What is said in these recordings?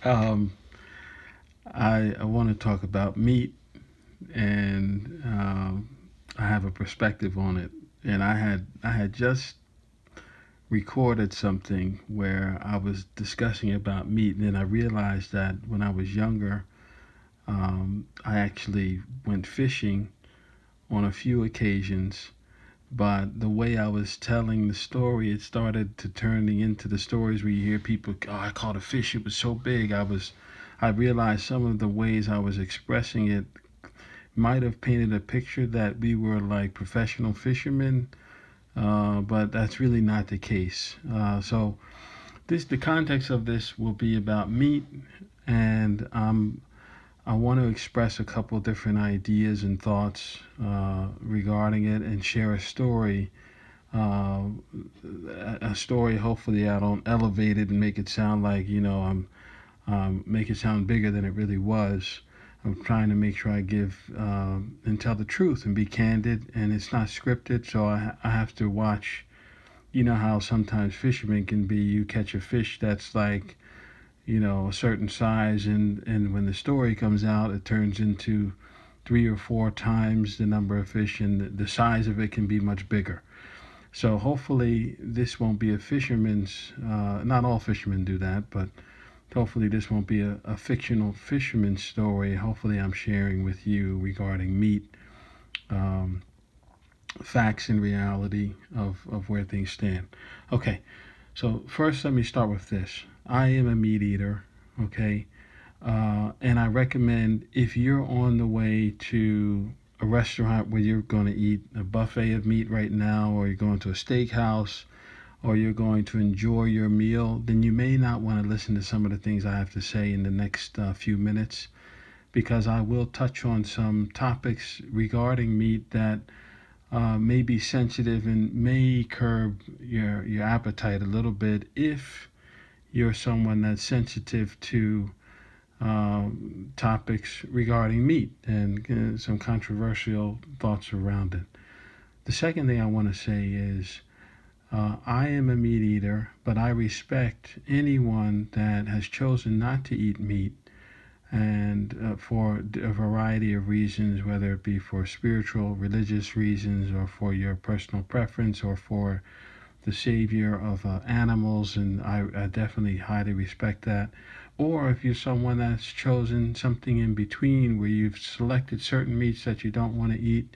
um, I want to talk about meat, and I have a perspective on it. And I had just recorded something where I was discussing about meat, and then I realized that when I was younger, I actually went fishing on a few occasions. But the way I was telling the story, it started to turning into the stories where you hear people, "Oh, I caught a fish. It was so big." I realized some of the ways I was expressing it might have painted a picture that we were like professional fishermen, but that's really not the case. So the context of this will be about meat, and I want to express a couple different ideas and thoughts regarding it, and share a story. Uh, a story. Hopefully, I don't elevate it and make it sound like I'm make it sound bigger than it really was. I'm trying to make sure I give and tell the truth and be candid, and it's not scripted. So I have to watch. You know how sometimes fishermen can be. You catch a fish that's like a certain size, and when the story comes out, it turns into 3 or 4 times the number of fish, and the size of it can be much bigger. So hopefully this won't be a fisherman's. Not all fishermen do that, but hopefully this won't be a fictional fisherman's story. Hopefully I'm sharing with you regarding meat, um, facts and reality of where things stand. Okay, so first let me start with this. I am a meat eater. Okay, and I recommend if you're on the way to a restaurant where you're going to eat a buffet of meat right now, or you're going to a steakhouse, or you're going to enjoy your meal, then you may not want to listen to some of the things I have to say in the next few minutes, because I will touch on some topics regarding meat that may be sensitive and may curb your appetite a little bit if you're someone that's sensitive to topics regarding meat and some controversial thoughts around it. The second thing I want to say is I am a meat eater, but I respect anyone that has chosen not to eat meat, and for a variety of reasons, whether it be for spiritual, religious reasons, or for your personal preference, or for the savior of animals, and I definitely highly respect that. Or if you're someone that's chosen something in between, where you've selected certain meats that you don't want to eat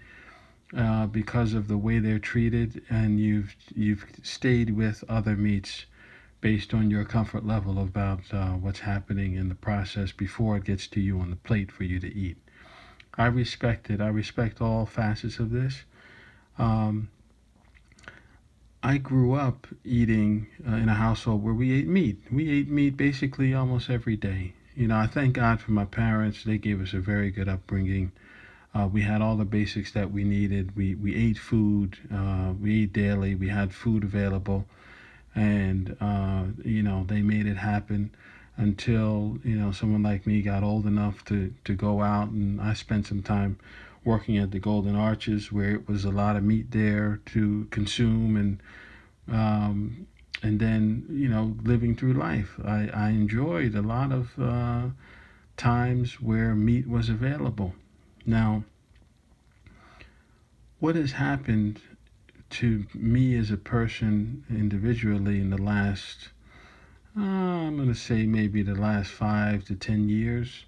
because of the way they're treated, and you've stayed with other meats based on your comfort level about what's happening in the process before it gets to you on the plate for you to eat. I respect it. I respect all facets of this. Um, I grew up eating in a household where we ate meat. We ate meat basically almost every day. I thank God for my parents. They gave us a very good upbringing. We had all the basics that we needed. We ate food. We ate daily. We had food available, and they made it happen until someone like me got old enough to go out, and I spent some time working at the Golden Arches, where it was a lot of meat there to consume, and then living through life. I enjoyed a lot of times where meat was available. Now, what has happened to me as a person individually in the last, I'm going to say maybe the last 5 to 10 years?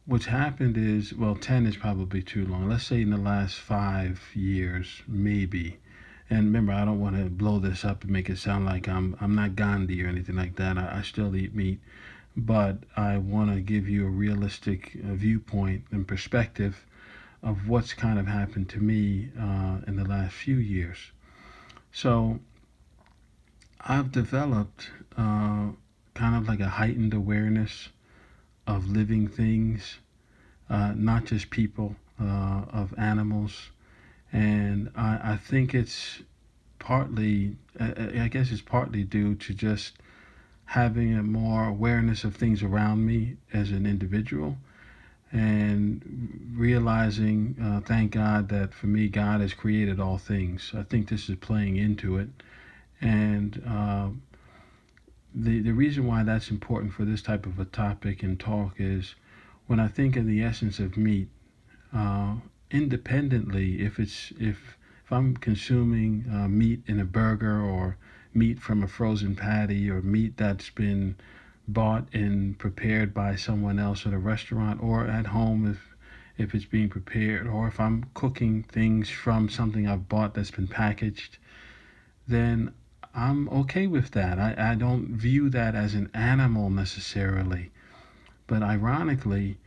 What's happened is, well, 10 is probably too long. Let's say in the last 5 years, maybe. And remember, I don't want to blow this up and make it sound like I'm not Gandhi or anything like that. I still eat meat, but I want to give you a realistic viewpoint and perspective of what's kind of happened to me in the last few years. So I've developed kind of like a heightened awareness of living things, not just people, of animals. And I think it's partly, I guess it's partly due to just having a more awareness of things around me as an individual, and realizing, thank God, that for me, God has created all things. I think this is playing into it. And the reason why that's important for this type of a topic and talk is when I think of the essence of meat, uh, independently, if I'm consuming meat in a burger or meat from a frozen patty or meat that's been bought and prepared by someone else at a restaurant or at home if it's being prepared, or if I'm cooking things from something I've bought that's been packaged, then I'm okay with that. I don't view that as an animal necessarily. But ironically,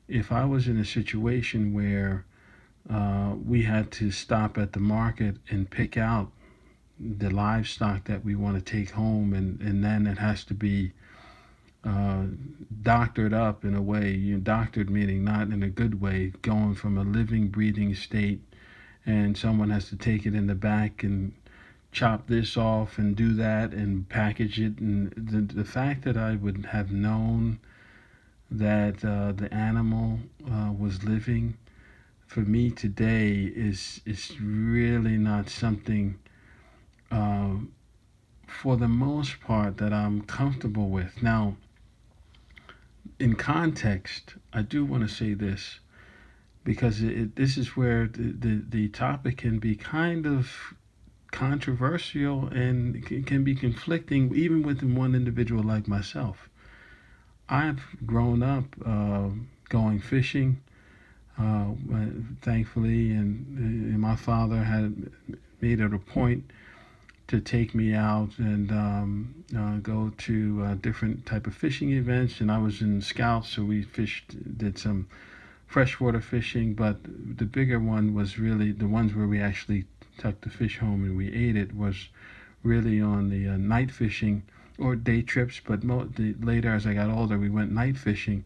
if I was in a situation where we had to stop at the market and pick out the livestock that we want to take home, and then it has to be uh, doctored up in a way, doctored meaning not in a good way, going from a living, breathing state, and someone has to take it in the back and chop this off and do that and package it. And the fact that I would have known that the animal was living for me today is really not something, uh, for the most part, that I'm comfortable with. Now, in context, I do want to say this because this is where the topic can be kind of controversial and can be conflicting even within one individual like myself. I've grown up going fishing, uh, thankfully, and my father had made it a point to take me out and go to different type of fishing events. And I was in Scouts, so we fished, did some freshwater fishing, but the bigger one was really the ones where we actually took the fish home and we ate it, was really on the night fishing or day trips. But later, as I got older, we went night fishing.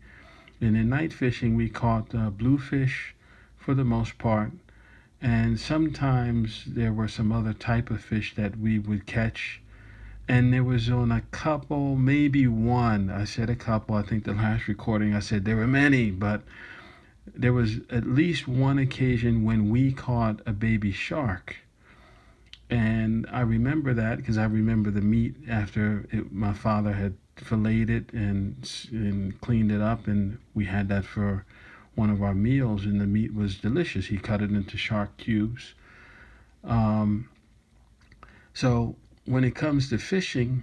And in night fishing, we caught bluefish for the most part. And sometimes there were some other type of fish that we would catch. And there was on a couple, maybe one. I said a couple. I think the last recording I said there were many, but there was at least one occasion when we caught a baby shark. And I remember that because I remember the meat after my father had filleted it and cleaned it up, and we had that for one of our meals, and the meat was delicious. He cut it into shark cubes. Um, so when it comes to fishing,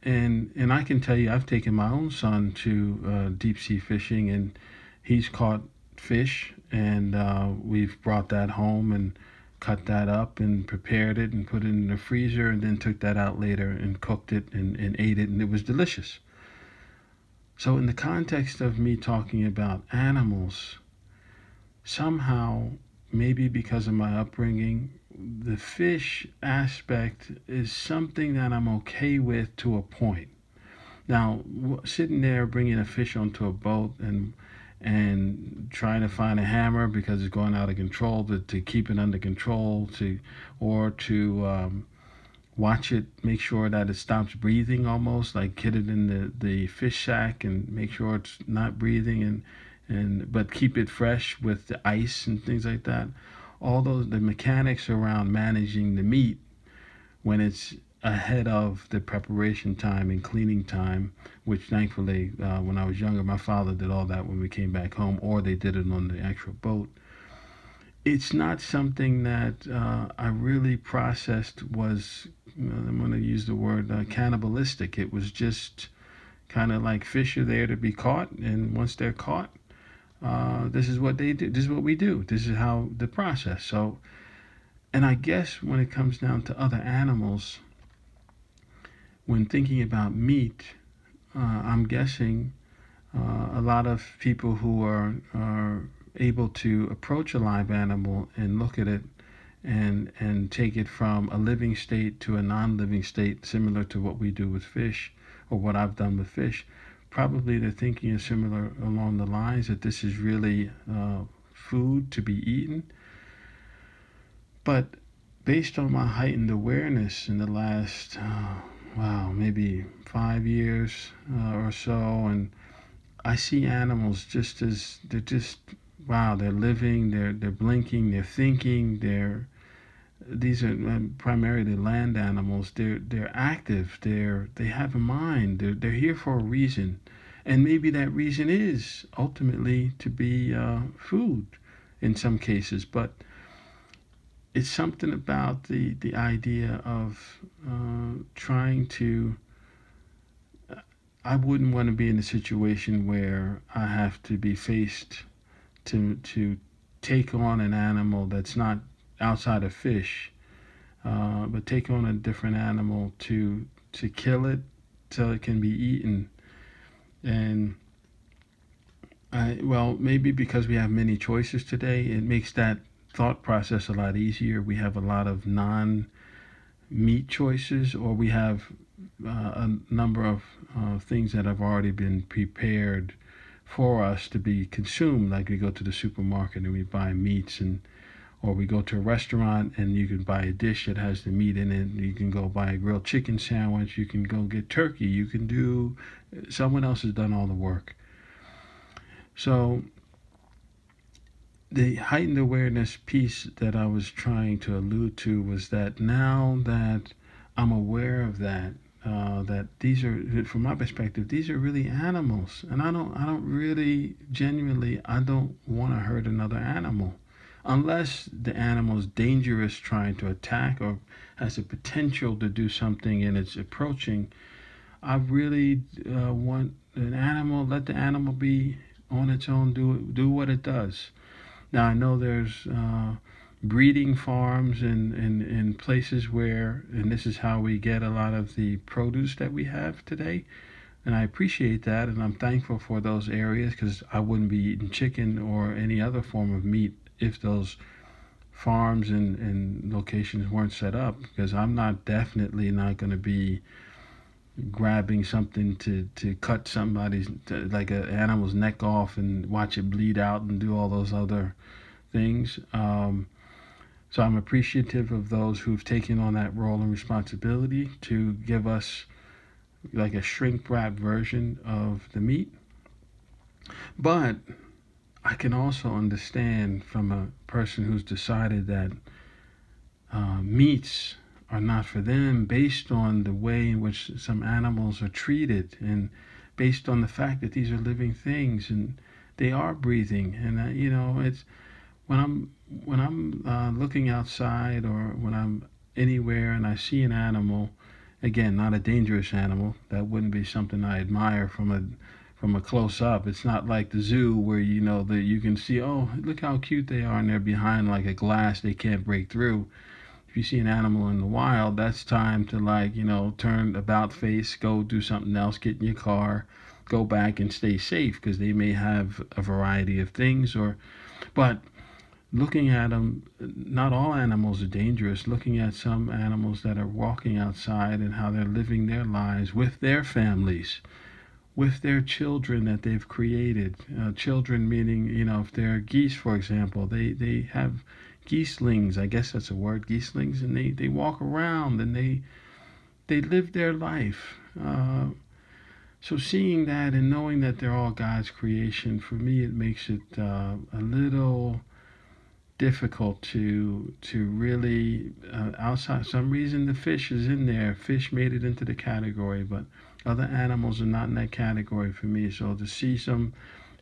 and I can tell you, I've taken my own son to deep sea fishing, and he's caught fish, and we've brought that home and cut that up and prepared it and put it in the freezer, and then took that out later and cooked it and ate it, and it was delicious. So in the context of me talking about animals, somehow, maybe because of my upbringing, the fish aspect is something that I'm okay with to a point. Now, sitting there bringing a fish onto a boat and trying to find a hammer because it's going out of control to keep it under control, or to watch it, make sure that it stops breathing, almost like hit it in the fish sack and make sure it's not breathing, and but keep it fresh with the ice and things like that. All those the mechanics around managing the meat when it's ahead of the preparation time and cleaning time, which thankfully, when I was younger, my father did all that when we came back home, or they did it on the actual boat. It's not something that I really processed was, I'm going to use the word cannibalistic. It was just kind of like fish are there to be caught, and once they're caught, this is what they do. This is what we do. This is how the process. So, and I guess when it comes down to other animals, when thinking about meat, I'm guessing a lot of people who are able to approach a live animal and look at it and take it from a living state to a non-living state, similar to what we do with fish, or what I've done with fish. Probably they're thinking is similar along the lines that this is really food to be eaten. But based on my heightened awareness in the last, wow, maybe 5 years or so, and I see animals just as they're just, wow, they're living, they're blinking, they're thinking, these are primarily land animals. They're active. They have a mind. They're here for a reason, and maybe that reason is ultimately to be food in some cases. But it's something about the idea of trying to. I wouldn't want to be in a situation where I have to be faced to take on an animal that's not outside of fish, but take on a different animal to kill it so it can be eaten. And well, maybe because we have many choices today, it makes that thought process a lot easier. We have a lot of non meat choices, or we have a number of things that have already been prepared for us to be consumed. Like we go to the supermarket and we buy meats, and or we go to a restaurant and you can buy a dish that has the meat in it. You can go buy a grilled chicken sandwich. You can go get turkey. You can do. Someone else has done all the work. So the heightened awareness piece that I was trying to allude to was that now that I'm aware of that, that these are, from my perspective, these are really animals, and I don't really, genuinely, I don't want to hurt another animal, unless the animal is dangerous, trying to attack, or has the potential to do something, and it's approaching. I really want an animal. Let the animal be on its own. Do what it does. Now I know there's breeding farms and places where, and this is how we get a lot of the produce that we have today. And I appreciate that, and I'm thankful for those areas because I wouldn't be eating chicken or any other form of meat if those farms and locations weren't set up. Because I'm not definitely not going to be grabbing something to cut somebody's like an animal's neck off and watch it bleed out and do all those other things. So I'm appreciative of those who've taken on that role and responsibility to give us like a shrink wrap version of the meat. But I can also understand from a person who's decided that meats are not for them based on the way in which some animals are treated and based on the fact that these are living things and they are breathing. And it's when I'm looking outside or when I'm anywhere and I see an animal, again, not a dangerous animal. That wouldn't be something I admire from a close up. It's not like the zoo where that you can see, oh, look how cute they are, and they're behind like a glass they can't break through. If you see an animal in the wild, that's time to turn about face, go do something else, get in your car, go back and stay safe because they may have a variety of things. But looking at them, not all animals are dangerous. Looking at some animals that are walking outside and how they're living their lives with their families, with their children that they've created. Children meaning, if they're geese, for example, they have geeslings. I guess that's a word, geeslings, and they walk around and they live their life. So seeing that and knowing that they're all God's creation, for me, it makes it a little difficult to really outside. Some reason the fish is in there. Fish made it into the category, but other animals are not in that category for me. So to see some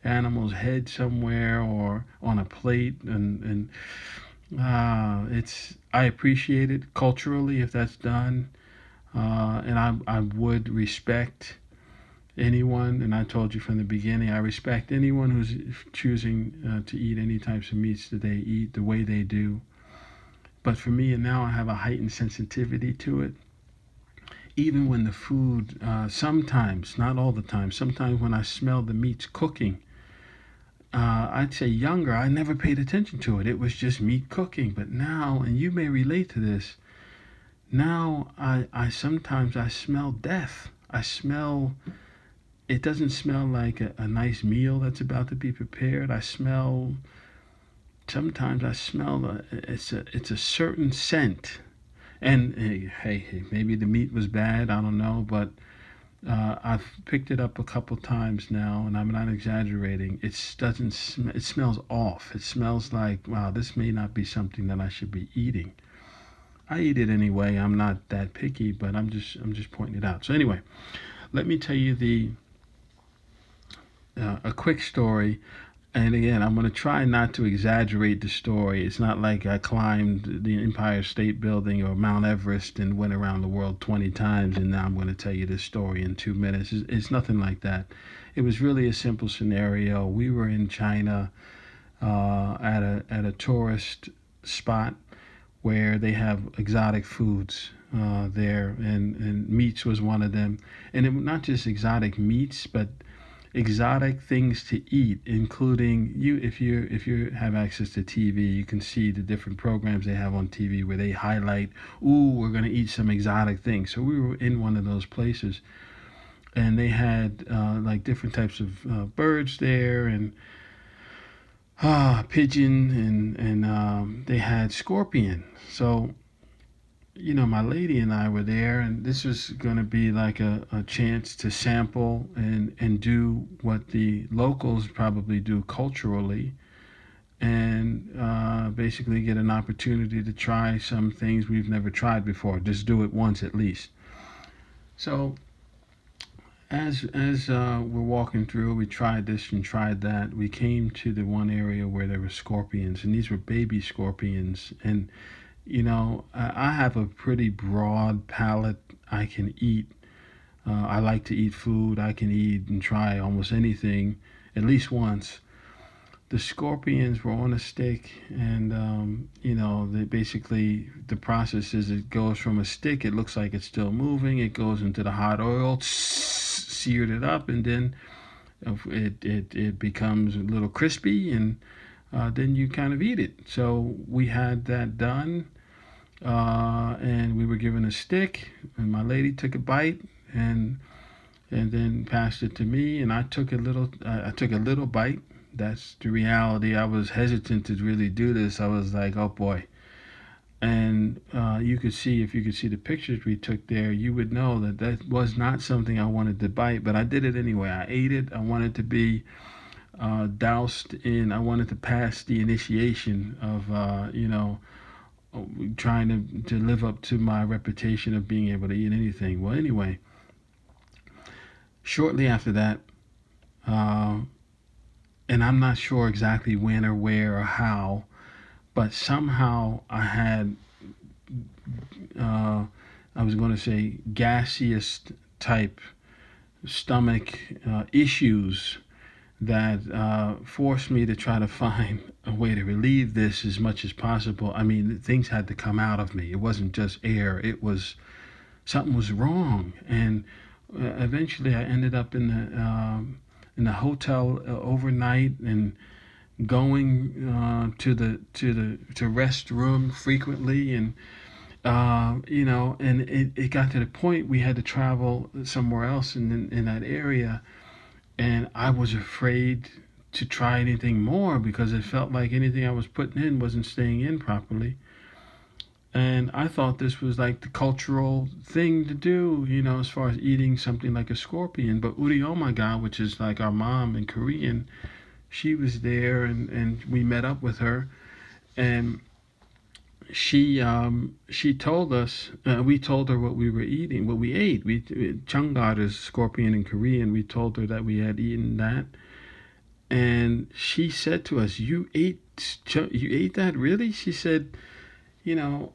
animal's head somewhere or on a plate and it's I appreciate it culturally if that's done, and I would respect anyone, and I told you from the beginning, I respect anyone who's choosing to eat any types of meats that they eat the way they do. But for me, and now I have a heightened sensitivity to it. Even when the food, sometimes, not all the time, sometimes when I smell the meats cooking, I'd say younger, I never paid attention to it. It was just meat cooking. But now, and you may relate to this, now I sometimes I smell death. I smell it doesn't smell like a nice meal that's about to be prepared. Sometimes I smell it's a certain scent. And hey, maybe the meat was bad, I don't know, but I've picked it up a couple times now, and I'm not exaggerating. It smells off. It smells like, wow, this may not be something that I should be eating. I eat it anyway. I'm not that picky, but I'm just pointing it out. So anyway, let me tell you the a quick story. And again, I'm going to try not to exaggerate the story. It's not like I climbed the Empire State Building or Mount Everest and went around the world 20 times, and now I'm going to tell you this story in 2 minutes. It's nothing like that. It was really a simple scenario. We were in China at a tourist spot where they have exotic foods there, and meats was one of them. And not just exotic meats, but exotic things to eat, including if you have access to TV, you can see the different programs they have on TV where they highlight, ooh, we're gonna eat some exotic things. So we were in one of those places, and they had like different types of birds there, and pigeon, and they had scorpion. So my lady and I were there, and this was going to be like a chance to sample and do what the locals probably do culturally, and basically get an opportunity to try some things we've never tried before. Just do it once at least. So as we're walking through, we tried this and tried that. We came to the one area where there were scorpions, and these were baby scorpions, and I have a pretty broad palate. I can eat. I like to eat food. I can eat and try almost anything at least once. The scorpions were on a stick, and they basically, the process is it goes from a stick. It looks like it's still moving. It goes into the hot oil, seared it up, and then it becomes a little crispy, and then you kind of eat it. So we had that done, and we were given a stick, and my lady took a bite, and then passed it to me, and I took a little bite. That's the reality. I was hesitant to really do this. I was like, oh boy. And you could see, if you could see the pictures we took there, you would know that that was not something I wanted to bite, but I did it anyway. I ate it. I wanted to be doused in, I wanted to pass the initiation of, trying to live up to my reputation of being able to eat anything. Well, anyway, shortly after that, uh, and I'm not sure exactly when or where or how, but somehow I was going to say, gaseous type stomach issues that forced me to try to find a way to relieve this as much as possible. I mean, things had to come out of me. It wasn't just air. It was something was wrong, and eventually I ended up in the hotel overnight, and going to restroom frequently, and and it got to the point we had to travel somewhere else in that area, and I was afraid to try anything more because it felt like anything I was putting in wasn't staying in properly. And I thought this was like the cultural thing to do, as far as eating something like a scorpion. But Uri Omaga, which is like our mom in Korean, she was there, and we met up with her, and she told us, we told her what we were eating, what we ate. We Changar is scorpion in Korean. We told her that we had eaten that, and she said to us, "You ate that, really?" She said, "You know,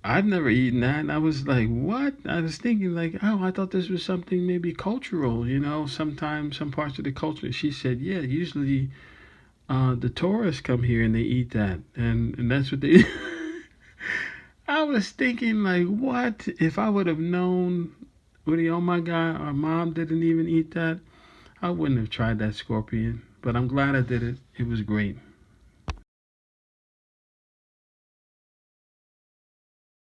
I've never eaten that." And I was like, "What?" I was thinking like, "Oh, I thought this was something maybe cultural. Sometimes some parts of the culture." She said, "Yeah, usually the tourists come here and they eat that, and that's what they." I was thinking like, what if I would have known? Oh my God, our mom didn't even eat that. I wouldn't have tried that scorpion, but I'm glad I did it. It was great.